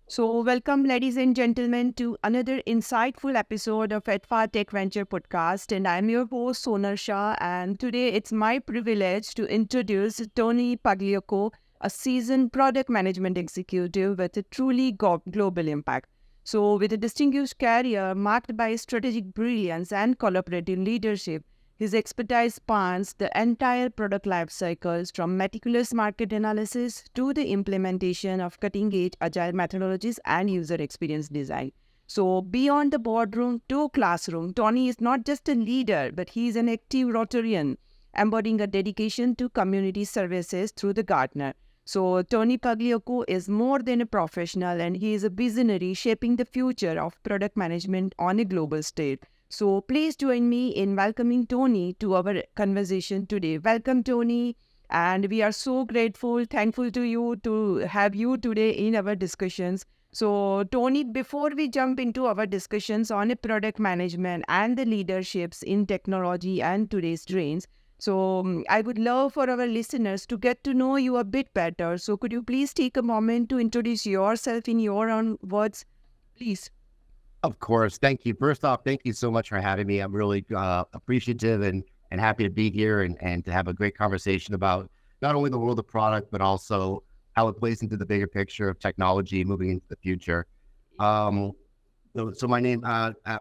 So, welcome, ladies and gentlemen, to another insightful episode of adfartech Venture Podcast. And I'm your host, Sonar Shah. And today it's my privilege to introduce Tony Pagliocco, a seasoned product management executive with a truly global impact. So, with a distinguished career marked by strategic brilliance and collaborative leadership, his expertise spans the entire product life cycles from meticulous market analysis to the implementation of cutting-edge agile methodologies and user experience design. So beyond the boardroom to classroom, Tony is not just a leader, but he is an active Rotarian, embodying a dedication to community services through the Gartner. So Tony Pagliocco is more than a professional, and he is a visionary shaping the future of product management on a global stage. So please join me in welcoming Tony to our conversation today. Welcome, Tony. And we are so grateful, thankful to you to have you today in our discussions. So, Tony, before we jump into our discussions on a product management and the leaderships in technology and today's trends, I would love for our listeners to get to know you a bit better. So, could you please take a moment to introduce yourself in your own words, please? Of course. Thank you. First off, thank you so much for having me. I'm really appreciative and happy to be here and to have a great conversation about not only the world of product, but also how it plays into the bigger picture of technology moving into the future. Um, so my name,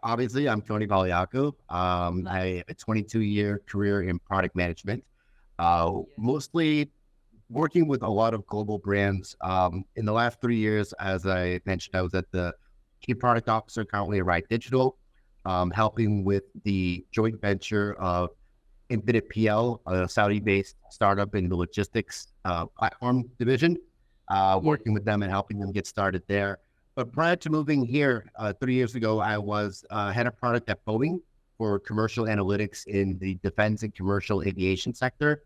obviously, I'm Tony Pagliocco. I have a 22-year career in product management, mostly working with a lot of global brands. In the last 3 years, as I mentioned, I was at the Chief Product Officer currently at RAI Digital, helping with the joint venture of Infinite PL, a Saudi-based startup in the logistics platform division, working with them and helping them get started there. But prior to moving here 3 years ago, I was head of product at Boeing for commercial analytics in the defense and commercial aviation sector.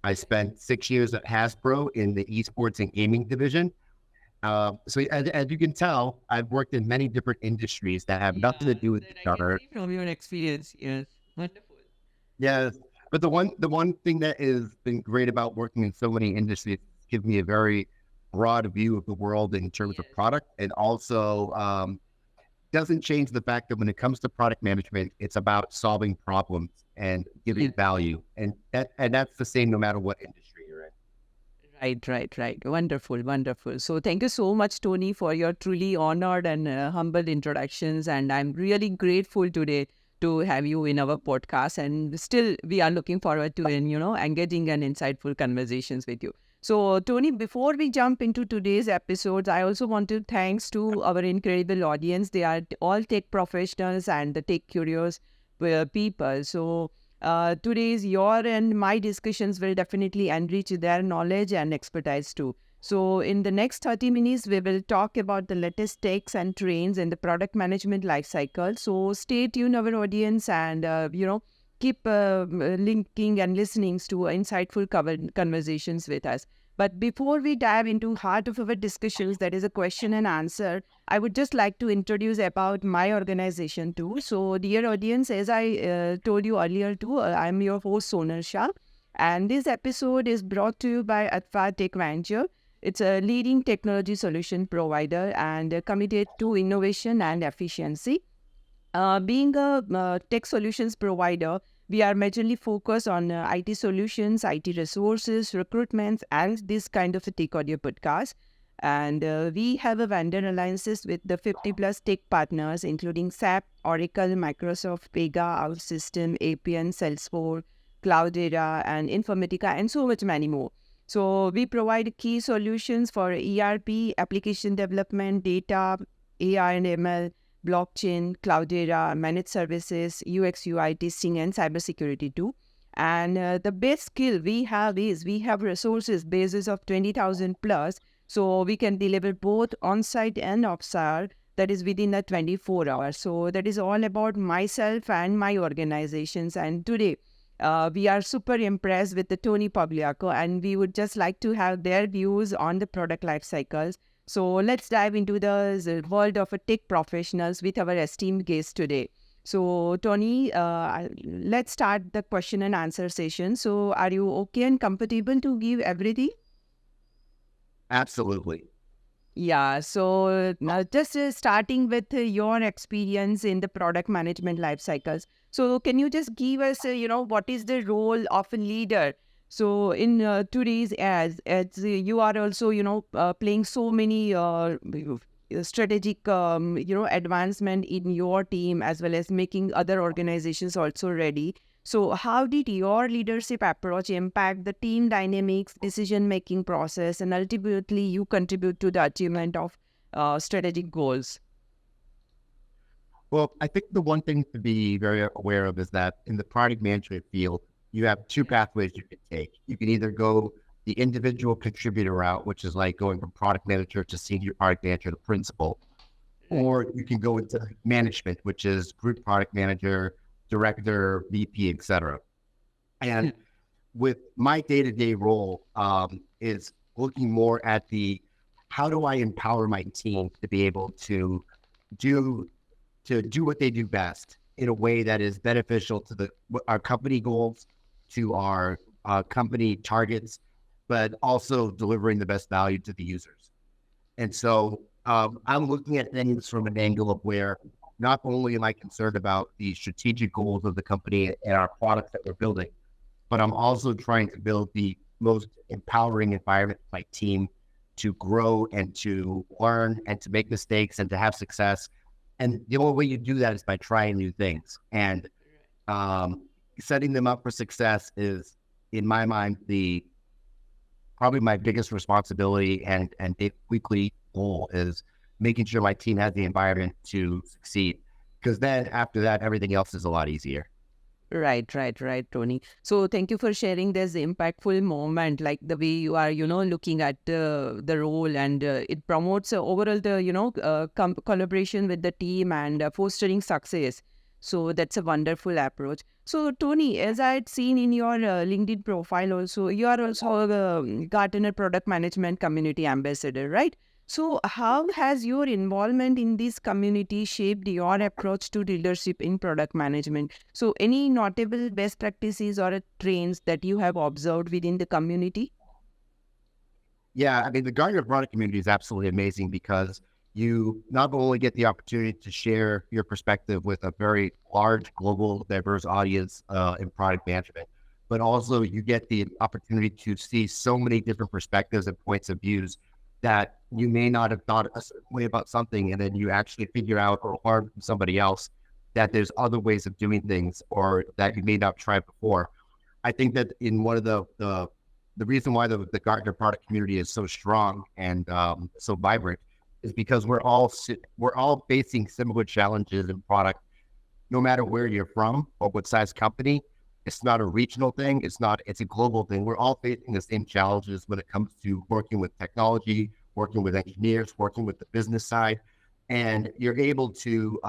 I spent 6 years at Hasbro in the esports and gaming division. So as you can tell, I've worked in many different industries that have nothing to do with That each I can other. see from your experience. Yes, wonderful. Yes, but the one thing that has been great about working in so many industries gives me a very broad view of the world in terms of Yes. product, and also doesn't change the fact that when it comes to product management, it's about solving problems and giving Yes. value, and that's the same no matter what industry you're in. Right. Wonderful, wonderful. So thank you so much, Tony, for your truly honored and humble introductions. And I'm really grateful today to have you in our podcast. And still, we are looking forward to, engaging and insightful conversations with you. So, Tony, before we jump into today's episodes, I also want to thanks to our incredible audience. They are all tech professionals and the tech curious people. So, today's your and my discussions will definitely enrich their knowledge and expertise too. So, in the next 30 minutes, we will talk about the latest techs and trends in the product management lifecycle. So, stay tuned, our audience, and keep linking and listening to insightful conversations with us. But before we dive into heart of our discussions, that is a question and answer, I would just like to introduce about my organization too. So, dear audience, as I told you earlier too, I'm your host Sonar Shah, and this episode is brought to you by adfartech Venture. It's a leading technology solution provider and committed to innovation and efficiency. Being a tech solutions provider, we are majorly focused on IT solutions, IT resources, recruitments, and this kind of a tech audio podcast. And we have a vendor alliances with the 50 plus tech partners, including SAP, Oracle, Microsoft, Pega, OutSystem, APN, Salesforce, Cloudera, and Informatica, and so much many more. So we provide key solutions for ERP, application development, data, AI and ML, blockchain, Cloudera, managed services, UX, UI testing, and cybersecurity too. And the best skill we have is we have resources basis of 20,000 plus, so we can deliver both on-site and off-site. That is within the 24 hours. So that is all about myself and my organizations. And today, we are super impressed with the Tony Pagliocco, and we would just like to have their views on the product life cycles. So let's dive into the world of tech professionals with our esteemed guest today. So Tony, let's start the question and answer session. So are you okay and comfortable to give everything? Absolutely. Yeah, so now just starting with your experience in the product management life cycles. So can you just give us, what is the role of a leader? So in today's as you are also, playing so many strategic, advancement in your team as well as making other organizations also ready. So how did your leadership approach impact the team dynamics, decision-making process, and ultimately you contribute to the achievement of strategic goals? Well, I think the one thing to be very aware of is that in the product management field, you have two pathways you can take. You can either go the individual contributor route, which is like going from product manager to senior product manager to principal, Right. or you can go into management, which is group product manager, director, VP, etc. And with my day-to-day role is looking more at the how do I empower my team to be able do to do what they do best in a way that is beneficial to our company goals, to our company targets, but also delivering the best value to the users. And so I'm looking at things from an angle of where not only am I concerned about the strategic goals of the company and our products that we're building, but I'm also trying to build the most empowering environment for my team to grow and to learn and to make mistakes and to have success. And the only way you do that is by trying new things. And um, setting them up for success is, in my mind, the probably my biggest responsibility and weekly goal is making sure my team has the environment to succeed. Because then after that, everything else is a lot easier. Right, Tony. So thank you for sharing this impactful moment, like the way you are, looking at the role, and it promotes overall the, collaboration with the team and fostering success. So that's a wonderful approach. So Tony, as I had seen in your LinkedIn profile also, you are also a Gartner Product Management Community Ambassador, right? So, how has your involvement in this community shaped your approach to leadership in product management? So, any notable best practices or trends that you have observed within the community? Yeah, I mean, the Gartner product community is absolutely amazing because you not only get the opportunity to share your perspective with a very large, global, diverse audience in product management, but also you get the opportunity to see so many different perspectives and points of views that you may not have thought a certain way about something, and then you actually figure out or learn from somebody else that there's other ways of doing things or that you may not have tried before. I think that in one of the reason why the Gartner product community is so strong and so vibrant is because we're all facing similar challenges in product, no matter where you're from or what size company. It's not a regional thing. It's a global thing. We're all facing the same challenges when it comes to working with technology, working with engineers, working with the business side, and you're able to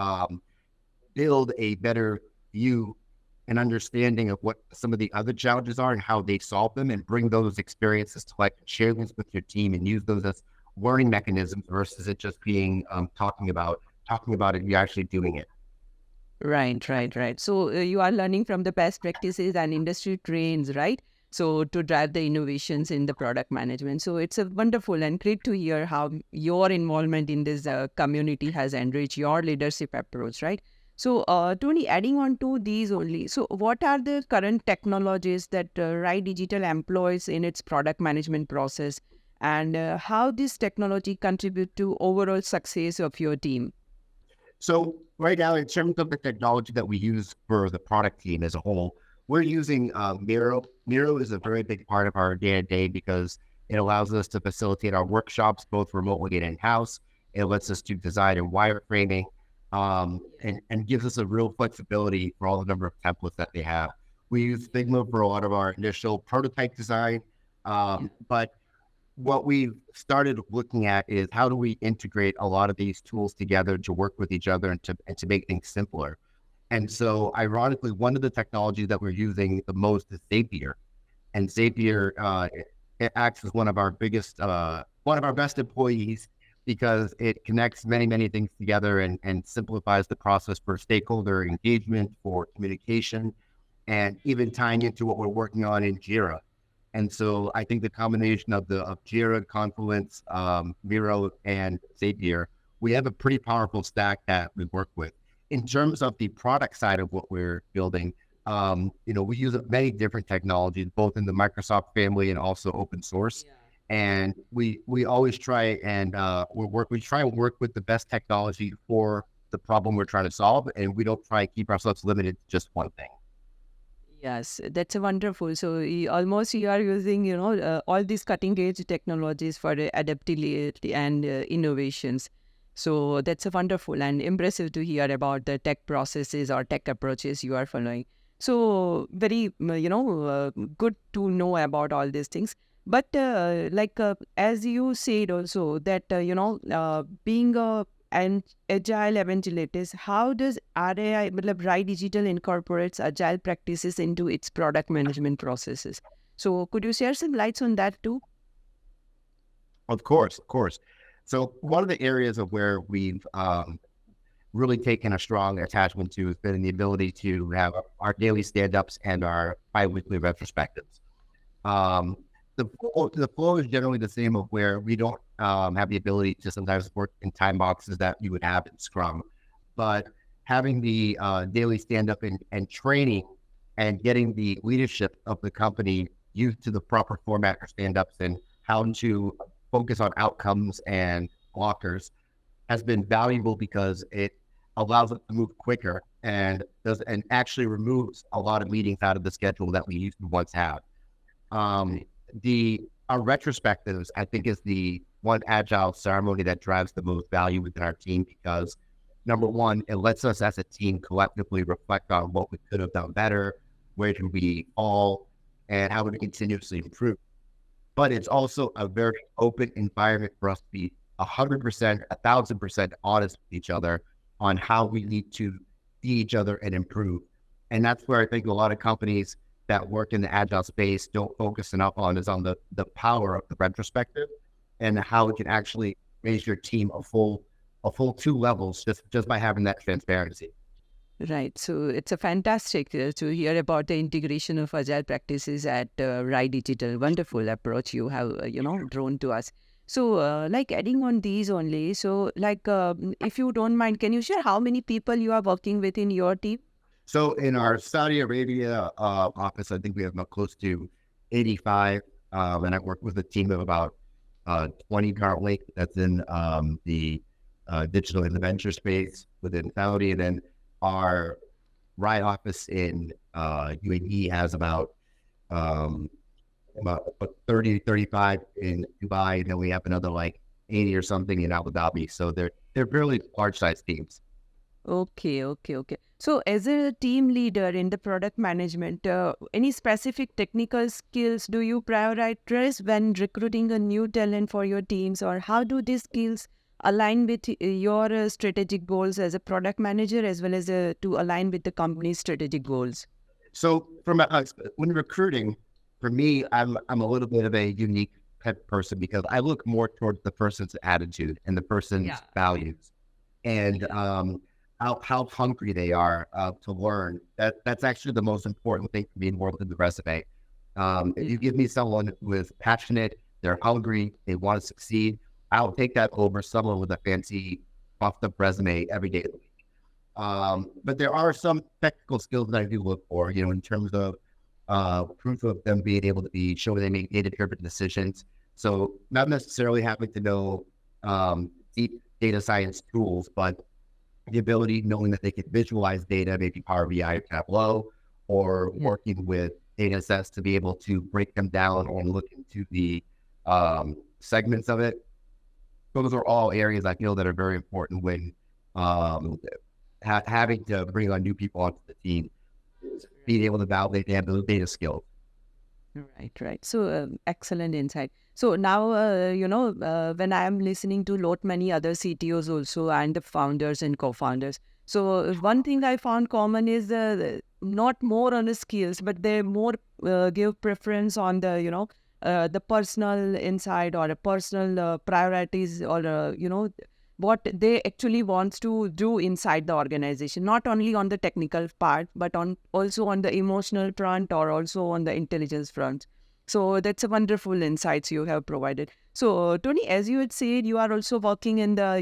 build a better view and understanding of what some of the other challenges are and how they solve them, and bring those experiences to life and share those with your team and use those as learning mechanisms versus it just being talking about it and you're actually doing it. Right. So you are learning from the best practices and industry trends, right? So to drive the innovations in the product management. So it's a wonderful and great to hear how your involvement in this community has enriched your leadership approach, right? So Tony, adding on to these only. So what are the current technologies that RAI Digital employs in its product management process, and how this technology contribute to overall success of your team? So right now, in terms of the technology that we use for the product team as a whole, we're using Miro. Miro is a very big part of our day-to-day because it allows us to facilitate our workshops both remotely and in-house. It lets us do design and wireframing, and gives us a real flexibility for all the number of templates that they have. We use Figma for a lot of our initial prototype design, but what we've started looking at is how do we integrate a lot of these tools together to work with each other and to make things simpler. And so, ironically, one of the technologies that we're using the most is Zapier, and Zapier it acts as one of our best employees because it connects many things together and simplifies the process for stakeholder engagement, for communication, and even tying into what we're working on in Jira. And so I think the combination of Jira, Confluence, Miro, and Zapier, we have a pretty powerful stack that we work with. In terms of the product side of what we're building, we use many different technologies, both in the Microsoft family and also open source. And we always try and we try and work with the best technology for the problem we're trying to solve, and we don't try and keep ourselves limited to just one thing. Yes, that's a wonderful. So almost you are using, all these cutting edge technologies for adaptability and innovations. So that's a wonderful and impressive to hear about the tech processes or tech approaches you are following. So very, good to know about all these things. But as you said also that, being an agile evangelist, how does RAI, RAI Digital incorporates agile practices into its product management processes? So could you share some lights on that too? Of course, of course. So one of the areas of where we've really taken a strong attachment to has been the ability to have our daily stand-ups and our bi-weekly retrospectives. The flow is generally the same of where we don't have the ability to sometimes work in time boxes that you would have in Scrum, but having the daily stand-up and training and getting the leadership of the company used to the proper format for stand-ups and how to focus on outcomes and blockers has been valuable because it allows us to move quicker and actually removes a lot of meetings out of the schedule that we used to once have. Our retrospectives, I think, is the one agile ceremony that drives the most value within our team because, number one, it lets us as a team collectively reflect on what we could have done better, where can we fall, and how we continuously improve. But it's also a very open environment for us to be 100%, 1,000% honest with each other on how we need to see each other and improve. And that's where I think a lot of companies that work in the agile space don't focus enough on is on the power of the retrospective and how it can actually raise your team a full 2 levels just by having that transparency. Right. So it's a fantastic to hear about the integration of agile practices at RAI Digital. Wonderful approach you have, drawn to us. So, adding on these only, so if you don't mind, can you share how many people you are working with in your team? So in our Saudi Arabia office, I think we have about close to 85, and I work with a team of about 20 currently. That's in the digital intervention space within Saudi, and then our RAI office in UAE has about 30, 35 in Dubai, and then we have another 80 or something in Abu Dhabi. So they're fairly large size teams. Okay. So, as a team leader in the product management, any specific technical skills do you prioritize when recruiting a new talent for your teams, or how do these skills align with your strategic goals as a product manager, as well as to align with the company's strategic goals? So, when recruiting, for me, I'm a little bit of a unique type of person because I look more towards the person's attitude and the person's values, and how hungry they are to learn. That's actually the most important thing for me more than the resume. If you give me someone who is passionate, they're hungry, they want to succeed, I'll take that over someone with a fancy puffed up resume every day of the week. But there are some technical skills that I do look for, in terms of proof of them being able to be showing they make data-driven decisions. So not necessarily having to know deep data science tools, but the ability, knowing that they can visualize data, maybe Power BI or Tableau, or working with data sets to be able to break them down and look into the segments of it. Those are all areas I feel that are very important when having to bring on new people onto the team, being able to validate they have those data skills. Right. So excellent insight. So now, when I am listening to lot many other CTOs also and the founders and co-founders. So one thing I found common is not more on the skills, but they more give preference on the personal insight or the personal priorities or, what they actually wants to do inside the organization, not only on the technical part, but also on the emotional front or also on the intelligence front. So that's a wonderful insights you have provided. So Tony, as you had said, you are also working in the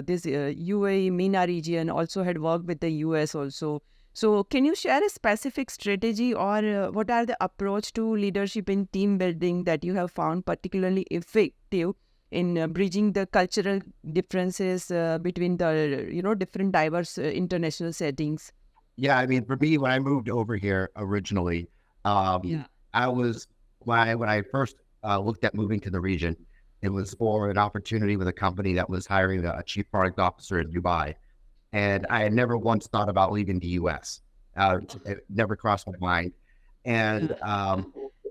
this UAE MENA region. Also had worked with the US also. So can you share a specific strategy or what are the approach to leadership in team building that you have found particularly effective in bridging the cultural differences between the different diverse international settings? Yeah, I mean, for me, when I moved over here originally, Yeah. I was when I first looked at moving to the region, it was for an opportunity with a company that was hiring a chief product officer in Dubai, and I had never once thought about leaving the U.S. It never crossed my mind, and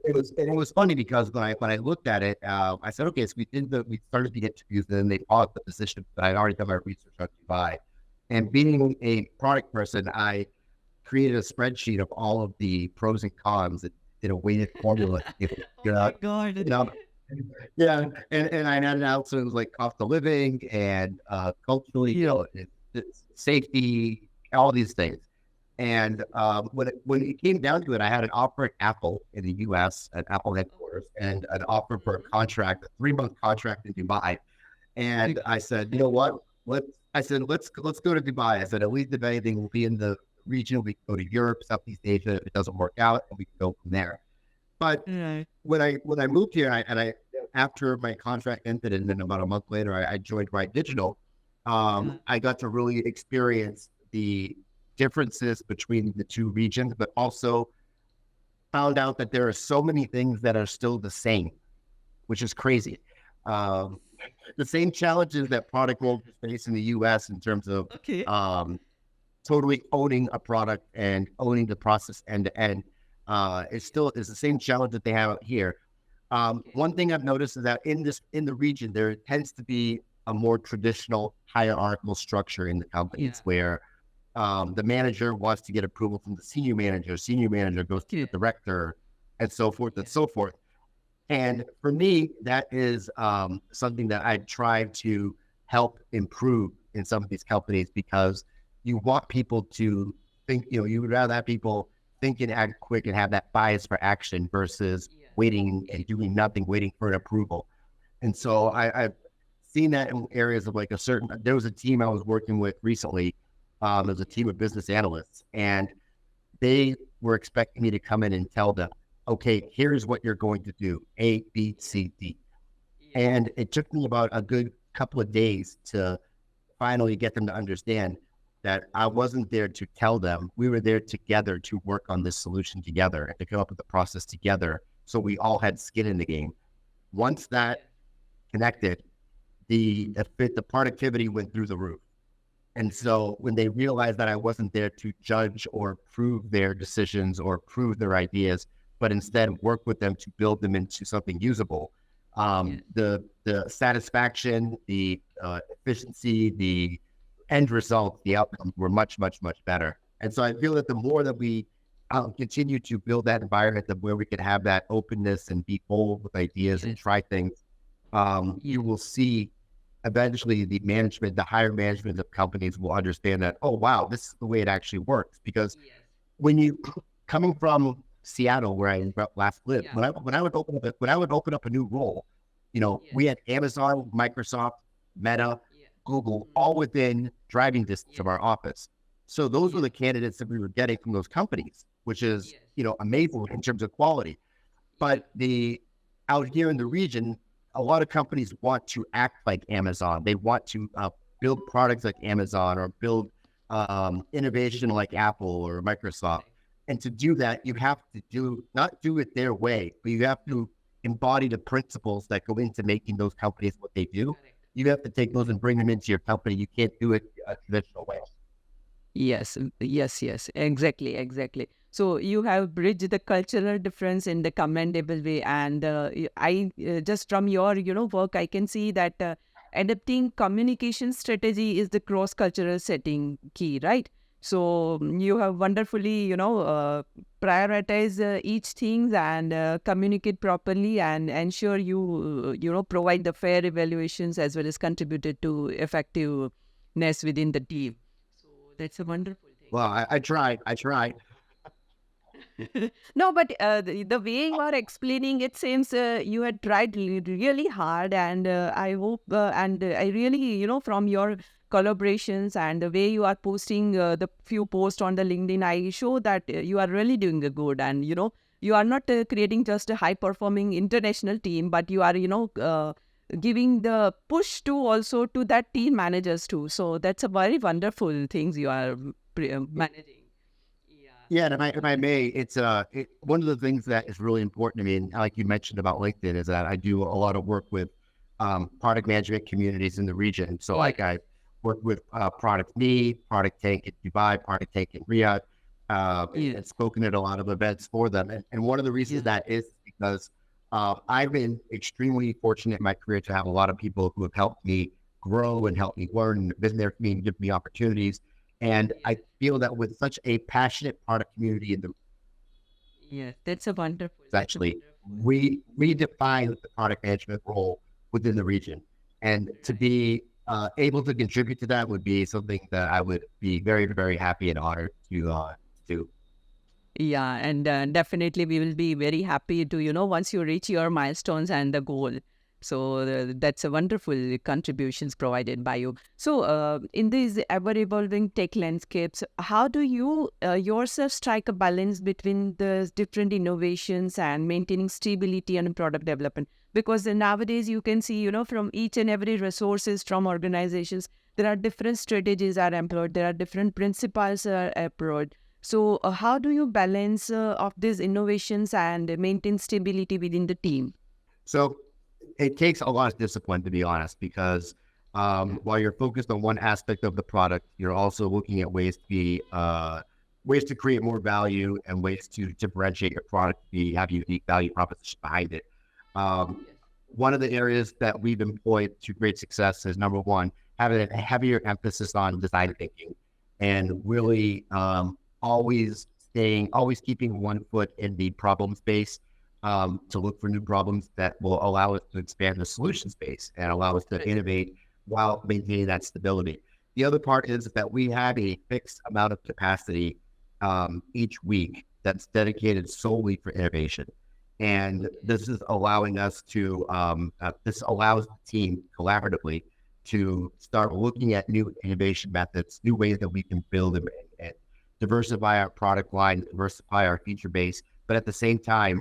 it was funny because when I looked at it, I said, okay, so we started the interviews, and then they paused the position, but I'd already done my research on Dubai, and being a product person, I created a spreadsheet of all of the pros and cons and did a weighted formula. Oh my God. You know, yeah, and I had out so it was like cost of living and culturally, safety, all these things. And when it came down to it, I had an offer at Apple in the U.S. at Apple headquarters, and an offer for a contract, a 3-month contract in Dubai. And I said, you know what? Let's go to Dubai. I said, at least if anything, we'll be in the region. We can go to Europe, Southeast Asia. If it doesn't work out, and we can go from there. But Right. when I moved here, I after my contract ended, and then about a month later, I joined RAI Digital. I got to really experience the differences between the two regions, but also found out that there are so many things that are still the same, which is crazy. Um, the same challenges that product roles face in the U.S. in terms of Okay. um, totally owning a product and owning the process end to end. It still is the same challenge that they have out here. One thing I've noticed is that in the region, there tends to be a more traditional hierarchical structure in the companies where the manager wants to get approval from the senior manager goes to the director, and so forth and so forth. And for me, that is something that I try to help improve in some of these companies, because you want people to think, you would rather have people think and act quick and have that bias for action versus waiting and doing nothing, waiting for an approval. And so I've seen that in areas of like there was a team I was working with recently. There was a team of business analysts, and they were expecting me to come in and tell them, okay, here's what you're going to do, A, B, C, D. And it took me about a good couple of days to finally get them to understand that I wasn't there to tell them. We were there together to work on this solution together and to come up with the process together. So we all had skin in the game. Once that connected, the productivity went through the roof. And so when they realized that I wasn't there to judge or prove their decisions or prove their ideas, but instead work with them to build them into something usable, the satisfaction, the efficiency, the end result, the outcomes were much, much, much better. And so I feel that the more that we continue to build that environment where we can have that openness and be bold with ideas and try things, you will see eventually the higher management of companies will understand that, oh, wow, this is the way it actually works. Because when you coming from Seattle, where I last lived, when I would open up a new role, we had Amazon, Microsoft, Meta, Google, all within driving distance of our office. So those were the candidates that we were getting from those companies, which is, amazing in terms of quality. But out here in the region, a lot of companies want to act like Amazon. They want to build products like Amazon or build innovation like Apple or Microsoft. And to do that, you have to not do it their way, but you have to embody the principles that go into making those companies what they do. You have to take those and bring them into your company. You can't do it a traditional way. Yes, yes, exactly, exactly. So you have bridged the cultural difference in the commendable way, and I just from your work, I can see that adapting communication strategy is the cross-cultural setting key, right? So you have wonderfully prioritize each thing and communicate properly and ensure you provide the fair evaluations as well as contributed to effectiveness within the team. That's a wonderful thing. Well, I tried. No, but the way you are explaining it seems you had tried really hard, and I hope, and I really, from your collaborations and the way you are posting the few posts on the LinkedIn, I show that you are really doing the good, and you are not creating just a high performing international team, but you are, giving the push to also to that team managers too. So that's a very wonderful things you are managing. Yeah. Yeah, and if I may, it's one of the things that is really important to me, and like you mentioned about LinkedIn, is that I do a lot of work with product management communities in the region. So Yeah. like I work with Product Me, Product Tank in Dubai, Product Tank in Riyadh, and Yes. spoken at a lot of events for them. And one of the reasons Yeah. that is because I've been extremely fortunate in my career to have a lot of people who have helped me grow and helped me learn and been there for me and give me opportunities. And I Yes. feel that with such a passionate product community in the Yes. That's a wonderful. That's a actually wonderful. redefine the product management role within the region. And to Right. be able to contribute to that would be something that I would be very, very happy and honored to do. Yeah, and definitely we will be very happy to, once you reach your milestones and the goal. So that's a wonderful contributions provided by you. So in these ever evolving tech landscapes, how do you yourself strike a balance between the different innovations and maintaining stability and product development? Because nowadays you can see, from each and every resources from organizations, there are different strategies are employed, there are different principles are employed. So, how do you balance of these innovations and maintain stability within the team? So it takes a lot of discipline, to be honest, because while you're focused on one aspect of the product, you're also looking at ways to be ways to create more value and ways to differentiate your product, have a unique value proposition behind it. Um, one of the areas that we've employed to great success is number one, having a heavier emphasis on design thinking and really always keeping one foot in the problem space to look for new problems that will allow us to expand the solution space and allow us to Right. innovate while maintaining that stability. The other part is that we have a fixed amount of capacity each week that's dedicated solely for innovation. And this is allowing us to, this allows the team collaboratively to start looking at new innovation methods, new ways that we can build and diversify our product line, diversify our feature base, but at the same time,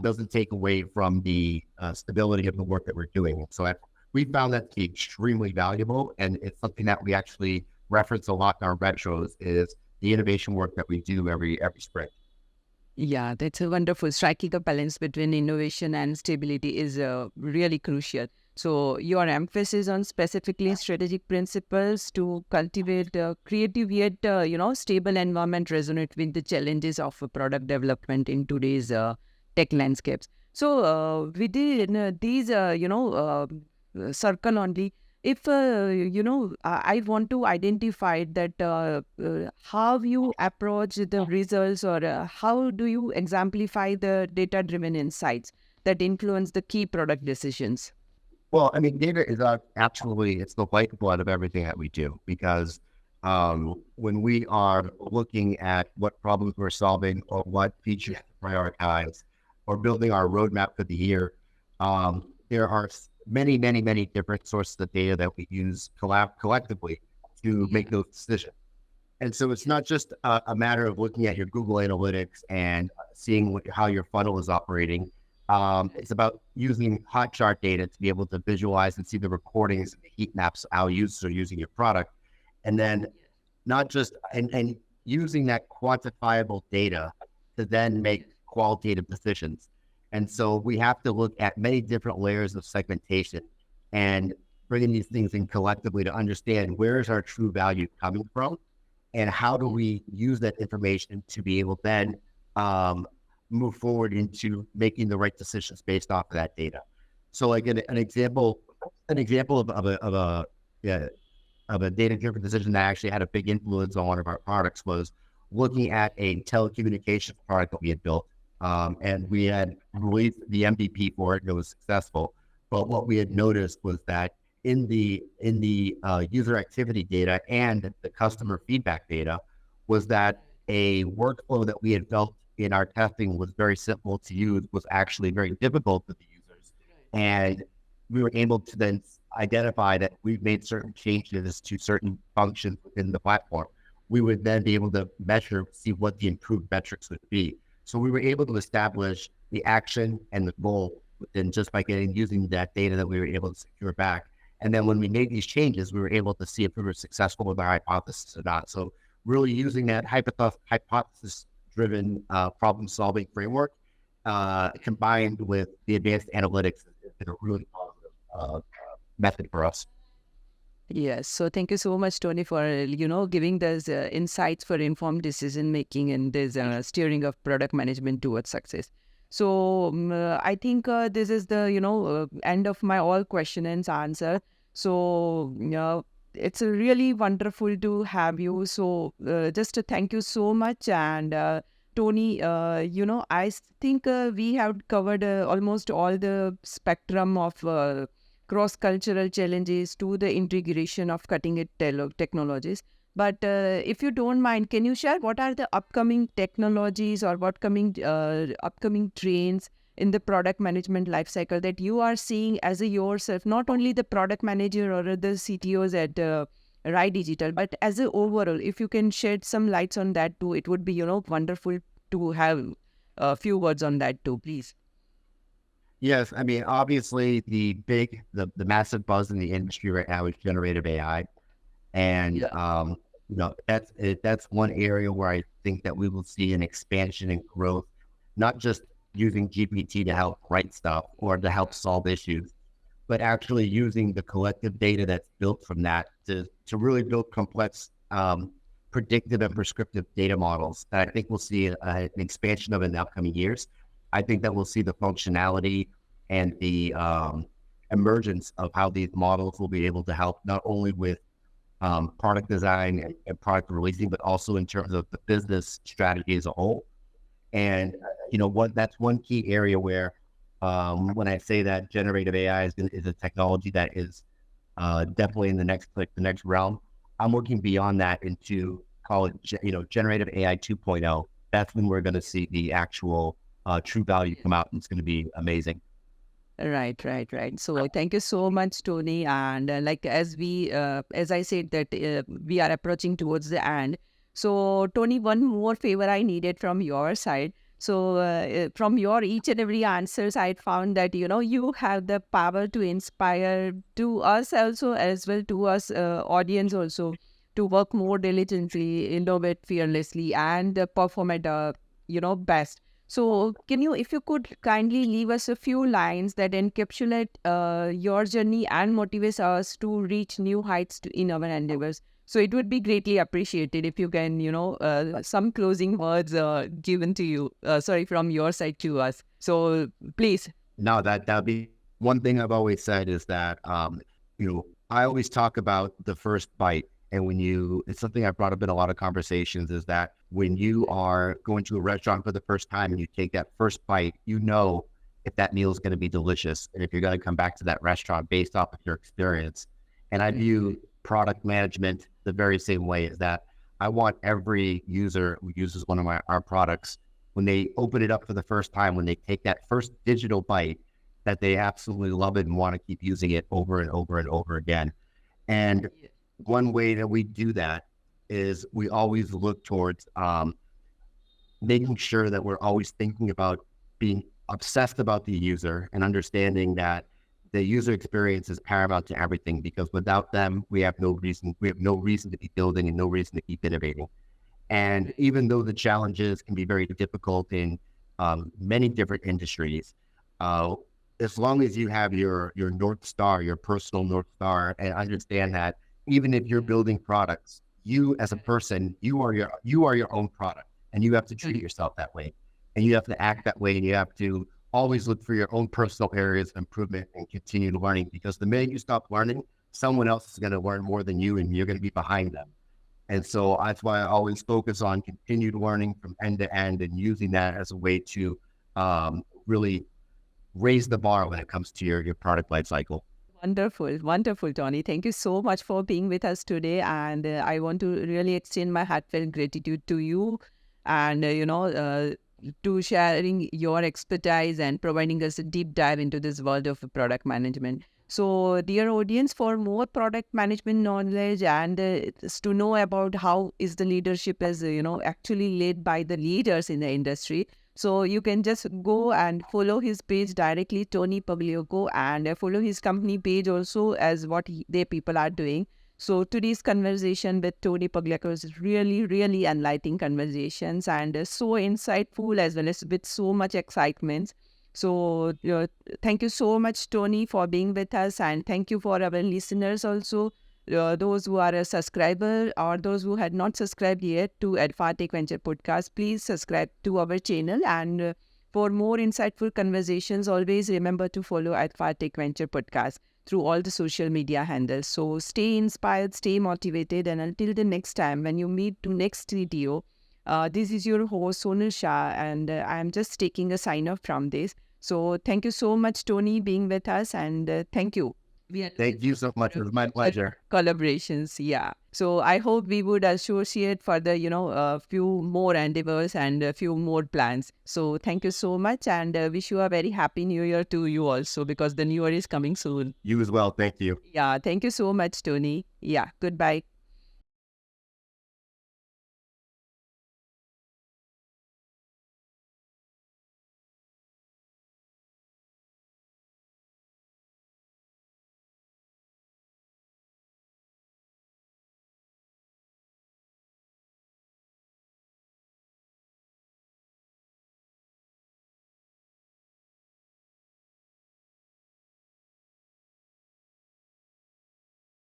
doesn't take away from the stability of the work that we're doing. So we found that to be extremely valuable, and it's something that we actually reference a lot in our retros is the innovation work that we do every sprint. Yeah, that's a wonderful. Striking a balance between innovation and stability is really crucial. So, your emphasis on specifically strategic principles to cultivate creative yet stable environment resonate with the challenges of product development in today's tech landscapes. So, within these circle only, if I want to identify that how you approach the results, or how do you exemplify the data driven insights that influence the key product decisions? Well, I mean, data is absolutely, it's the lifeblood of everything that we do because when we are looking at what problems we're solving or what features Yeah. to prioritize or building our roadmap for the year, there are many, many, many different sources of data that we use collectively to make Yeah. those decisions. And so it's not just a matter of looking at your Google Analytics and seeing how your funnel is operating. It's about using Hotjar data to be able to visualize and see the recordings and the heat maps of how users are using your product. And then not just, and using that quantifiable data to then make qualitative decisions. And so we have to look at many different layers of segmentation and bringing these things in collectively to understand where is our true value coming from and how do we use that information to be able to then move forward into making the right decisions based off of that data. So like an example yeah, of a data-driven decision that actually had a big influence on one of our products was looking at a telecommunications product that we had built. And we had released the MVP for it, and it was successful. But what we had noticed was that in the user activity data and the customer feedback data was that a workflow that we had built in our testing was very simple to use was actually very difficult for the users. And we were able to then identify that we've made certain changes to certain functions within the platform. We would then be able to measure, see what the improved metrics would be. So we were able to establish the action and the goal within just by using that data that we were able to secure back. And then when we made these changes, we were able to see if we were successful with our hypothesis or not. So really using that hypothesis-driven problem-solving framework combined with the advanced analytics has been a really positive method for us. Yes. So thank you so much, Tony, for giving those insights for informed decision making and this steering of product management towards success. So I think this is the end of my all question and answer. So it's really wonderful to have you. So just to thank you so much. And Tony, I think we have covered almost all the spectrum of cross-cultural challenges to the integration of cutting-edge technologies. But if you don't mind, can you share what are the upcoming technologies or what upcoming trends in the product management lifecycle that you are seeing as a yourself, not only the product manager or the CTOs at RAI Digital, but as a overall, if you can shed some lights on that too, it would be, wonderful to have a few words on that too, please. Yes, I mean, obviously the massive buzz in the industry right now is generative AI. And, that's one area where I think that we will see an expansion and growth, not just using GPT to help write stuff or to help solve issues, but actually using the collective data that's built from that to really build complex, predictive and prescriptive data models that I think we'll see an expansion of in the upcoming years. I think that we'll see the functionality and the emergence of how these models will be able to help not only with product design and product releasing, but also in terms of the business strategy as a whole. And that's one key area where when I say that generative AI is a technology that is definitely in the next realm, I'm looking beyond that into call it generative AI 2.0. That's when we're going to see the actual true value come out, and it's going to be amazing. Right. So thank you so much, Tony. And as I said that we are approaching towards the end. So Tony, one more favor I needed from your side. So from your each and every answers, I found that, you have the power to inspire to us also, as well to us audience also, to work more diligently, innovate fearlessly, and perform at best. So if you could kindly leave us a few lines that encapsulate your journey and motivates us to reach new heights in our endeavors. So it would be greatly appreciated if you can, some closing words given to you, from your side to us. So please. No, that'd be one thing I've always said is that, I always talk about the first bite. And it's something I've brought up in a lot of conversations is that when you are going to a restaurant for the first time and you take that first bite, if that meal is going to be delicious and if you're going to come back to that restaurant based off of your experience. And I view product management the very same way, is that I want every user who uses one of our products, when they open it up for the first time, when they take that first digital bite, that they absolutely love it and want to keep using it over and over and over again. And one way that we do that is we always look towards making sure that we're always thinking about being obsessed about the user and understanding that the user experience is paramount to everything, because without them, we have no reason to be building and no reason to keep innovating. And even though the challenges can be very difficult in many different industries, as long as you have your North Star, your personal North Star, and understand that even if you're building products, you as a person, you are your own product, and you have to treat yourself that way, and you have to act that way, and you have to always look for your own personal areas of improvement and continue learning, because the minute you stop learning, someone else is going to learn more than you, and you're going to be behind them. And so that's why I always focus on continued learning from end to end and using that as a way to really raise the bar when it comes to your product life cycle. Wonderful, Tony. Thank you so much for being with us today. And I want to really extend my heartfelt gratitude to you. And, to sharing your expertise and providing us a deep dive into this world of product management. So, dear audience, for more product management knowledge and to know about how is the leadership is, actually led by the leaders in the industry. So you can just go and follow his page directly, Tony Pagliocco, and follow his company page also as what their people are doing. So today's conversation with Tony Pagliocco is really, really enlightening conversations and so insightful as well as with so much excitement. So thank you so much, Tony, for being with us, and thank you for our listeners also. Those who are a subscriber or those who had not subscribed yet to adfartech Venture Podcast, please subscribe to our channel. And for more insightful conversations, always remember to follow adfartech Venture Podcast through all the social media handles. So stay inspired, stay motivated, and until the next time when you meet to next video, this is your host Sonal Shah, and I'm just taking a sign off from this. So thank you so much, Tony, being with us, and thank you. Thank you so much. It was my pleasure. Collaborations, yeah. So I hope we would associate further, a few more endeavors and a few more plans. So thank you so much, and wish you a very happy New Year to you also, because the New Year is coming soon. You as well. Thank you. Yeah, thank you so much, Tony. Yeah, goodbye.